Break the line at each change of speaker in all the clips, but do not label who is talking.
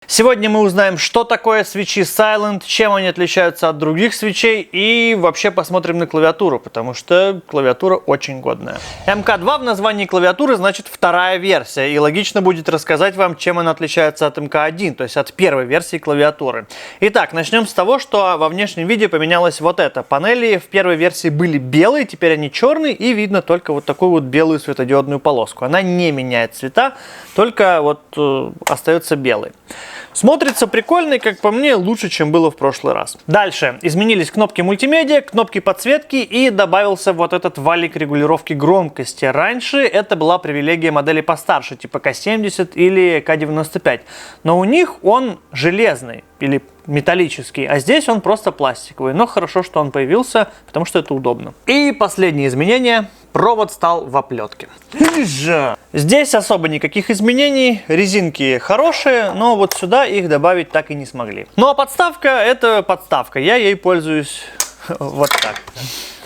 Сегодня мы узнаем, что такое свечи Silent, чем они отличаются от других свечей и вообще посмотрим на клавиатуру, потому что клавиатура очень годная. МК2 в названии клавиатуры значит вторая версия, и логично будет рассказать вам, чем она отличается от МК1, то есть от первой версии клавиатуры. Итак, начнем с того, что во внешнем виде поменялось вот это. Панели в первой версии были белые, теперь они черные, и видно только вот такую вот белую светодиодную полоску. Она не меняет цвета, только вот остается белой. Смотрится прикольно и, как по мне, лучше, чем было в прошлый раз. Дальше. Изменились кнопки мультимедиа, кнопки подсветки и добавился вот этот валик регулировки громкости. Раньше это была привилегия моделей постарше, типа К70 или К95. Но у них он железный или металлический, а здесь он просто пластиковый. Но хорошо, что он появился, потому что это удобно. И последнее изменение. Провод стал в оплетке. Здесь особо никаких изменений. Резинки хорошие, но вот сюда их добавить так и не смогли. Ну а подставка — это подставка. Я ей пользуюсь вот так.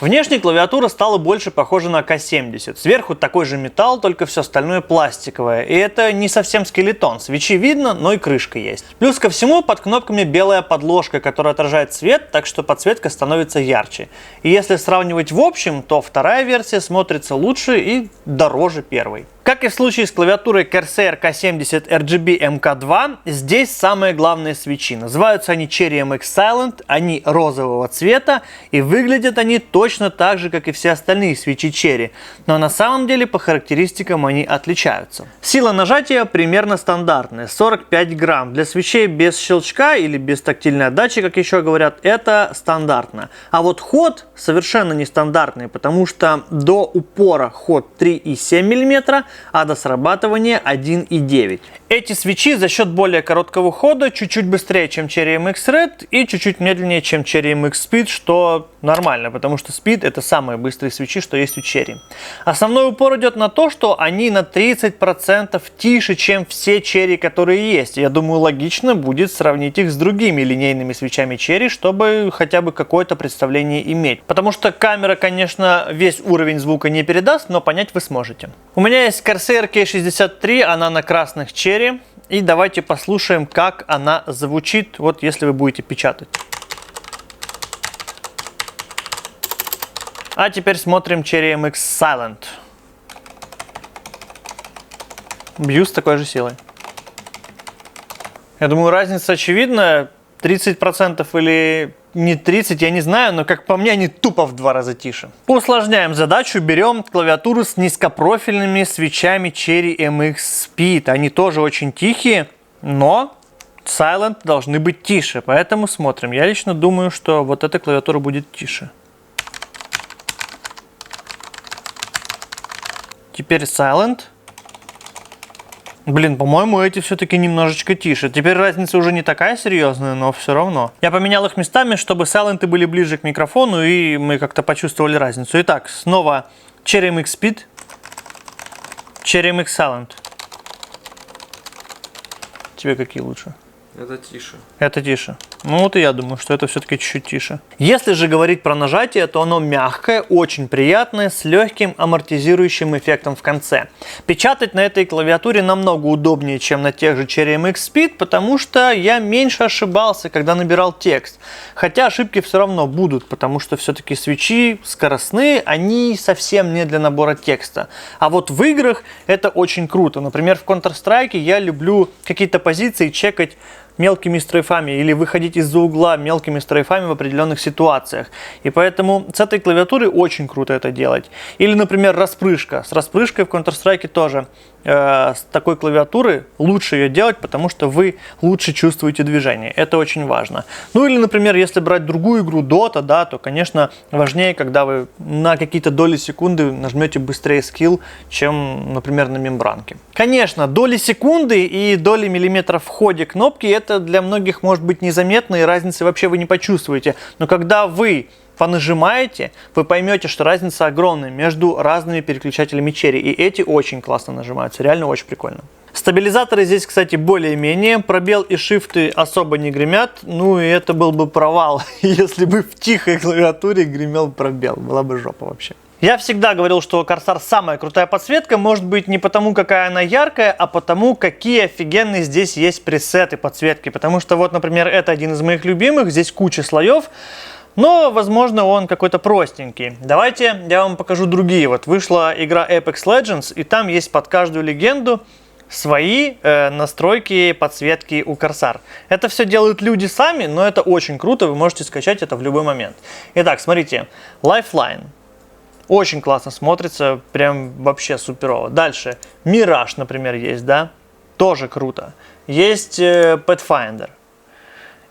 Внешне клавиатура стала больше похожа на К70. Сверху такой же металл, только все остальное пластиковое. И это не совсем скелетон. Свечи видно, но и крышка есть. Плюс ко всему под кнопками белая подложка, которая отражает свет, так что подсветка становится ярче. И если сравнивать в общем, то вторая версия смотрится лучше и дороже первой. Как и в случае с клавиатурой Corsair K70 RGB MK2, здесь самые главные свечи. Называются они Cherry MX Silent, они розового цвета и выглядят они точно так же, как и все остальные свечи Cherry, но на самом деле по характеристикам они отличаются. Сила нажатия примерно стандартная, 45 грамм. Для свечей без щелчка или без тактильной отдачи, как еще говорят, это стандартно. А вот ход совершенно нестандартный, потому что до упора ход 3,7 мм, а до срабатывания 1,9. Эти свечи за счет более короткого хода чуть-чуть быстрее, чем Cherry MX Red, и чуть-чуть медленнее, чем Cherry MX Speed, что нормально, потому что Speed — это самые быстрые свечи, что есть у Cherry. Основной упор идет на то, что они на 30% тише, чем все Cherry, которые есть. Я думаю, логично будет сравнить их с другими линейными свечами Cherry, чтобы хотя бы какое-то представление иметь. Потому что камера, конечно, весь уровень звука не передаст, но понять вы сможете. У меня есть Corsair K63, она на красных Cherry. И давайте послушаем, как она звучит, вот если вы будете печатать. А теперь смотрим Cherry MX Silent. Бью с такой же силой. Я думаю, разница очевидна. 30% или не 30, я не знаю, но как по мне, они тупо в 2 раза тише. Усложняем задачу, берем клавиатуру с низкопрофильными свечами Cherry MX Speed. Они тоже очень тихие, но Silent должны быть тише, поэтому смотрим. Я лично думаю, что вот эта клавиатура будет тише. Теперь Silent. Блин, по-моему, эти все-таки немножечко тише. Теперь разница уже не такая серьезная, но все равно. Я поменял их местами, чтобы сайленты были ближе к микрофону, и мы как-то почувствовали разницу. Итак, снова Cherry MX Speed, Cherry MX Silent. Тебе какие лучше?
Это тише.
Это тише. Ну вот и я думаю, что это все-таки чуть-чуть тише. Если же говорить про нажатие, то оно мягкое, очень приятное, с легким амортизирующим эффектом в конце. Печатать на этой клавиатуре намного удобнее, чем на тех же Cherry MX Speed, потому что я меньше ошибался, когда набирал текст. Хотя ошибки все равно будут, потому что все-таки свечи скоростные, они совсем не для набора текста. А вот в играх это очень круто. Например, в Counter-Strike я люблю какие-то позиции чекать мелкими стрейфами или выходить из-за угла мелкими стрейфами в определенных ситуациях. И поэтому с этой клавиатуры очень круто это делать. Или, например, распрыжка. С распрыжкой в Counter-Strike тоже с такой клавиатуры лучше ее делать, потому что вы лучше чувствуете движение. Это очень важно. Ну или, например, если брать другую игру Dota, да, то, конечно, важнее, когда вы на какие-то доли секунды нажмете быстрее скилл, чем, например, на мембранке. Конечно, доли секунды и доли миллиметров в ходе кнопки — это для многих может быть незаметно, и разницы вообще вы не почувствуете. Но когда вы понажимаете, вы поймете, что разница огромная между разными переключателями Cherry. И эти очень классно нажимаются, реально очень прикольно. Стабилизаторы здесь, кстати, более-менее. Пробел и шифты особо не гремят. Ну и это был бы провал, если бы в тихой клавиатуре гремел пробел. Была бы жопа вообще. Я всегда говорил, что у Corsair самая крутая подсветка, может быть не потому, какая она яркая, а потому, какие офигенные здесь есть пресеты подсветки. Потому что вот, например, это один из моих любимых, здесь куча слоев, но, возможно, он какой-то простенький. Давайте я вам покажу другие. Вот вышла игра Apex Legends, и там есть под каждую легенду свои настройки подсветки у Corsair. Это все делают люди сами, но это очень круто, вы можете скачать это в любой момент. Итак, смотрите, Lifeline. Очень классно смотрится, прям вообще суперово. Дальше, Mirage, например, есть, да? Тоже круто. Есть Pathfinder.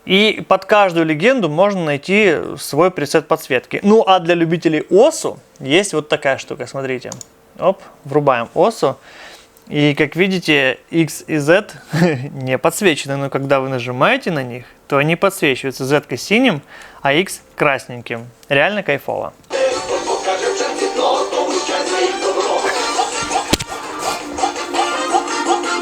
И под каждую легенду можно найти свой пресет подсветки. Ну, а для любителей OSU есть вот такая штука, смотрите. Оп, врубаем OSU. И, как видите, X и Z не подсвечены, но когда вы нажимаете на них, то они подсвечиваются. Z синим, а X красненьким. Реально кайфово.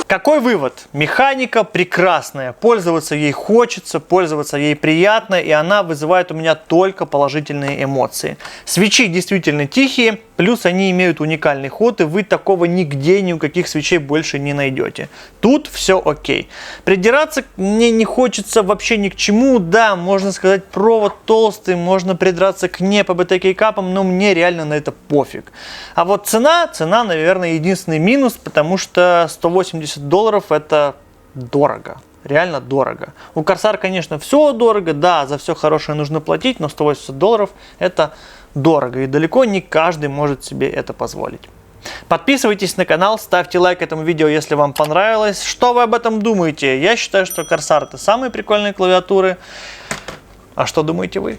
Какой вывод? Механика прекрасная, пользоваться ей хочется, пользоваться ей приятно, и она вызывает у меня только положительные эмоции. Свечи действительно тихие, плюс они имеют уникальный ход, и вы такого нигде, ни у каких свечей больше не найдете. Тут все окей. Придираться мне не хочется вообще ни к чему, да, можно сказать, провод толстый, можно придраться к не по BTK капам, но мне реально на это пофиг. А вот цена, наверное, единственный минус, потому что $180 это дорого. Реально дорого. У Corsair, конечно, все дорого, да, за все хорошее нужно платить, но $180 это дорого, и далеко не каждый может себе это позволить. Подписывайтесь на канал, ставьте лайк этому видео, если вам понравилось. Что вы об этом думаете? Я считаю, что Corsair это самые прикольные клавиатуры. А что думаете вы?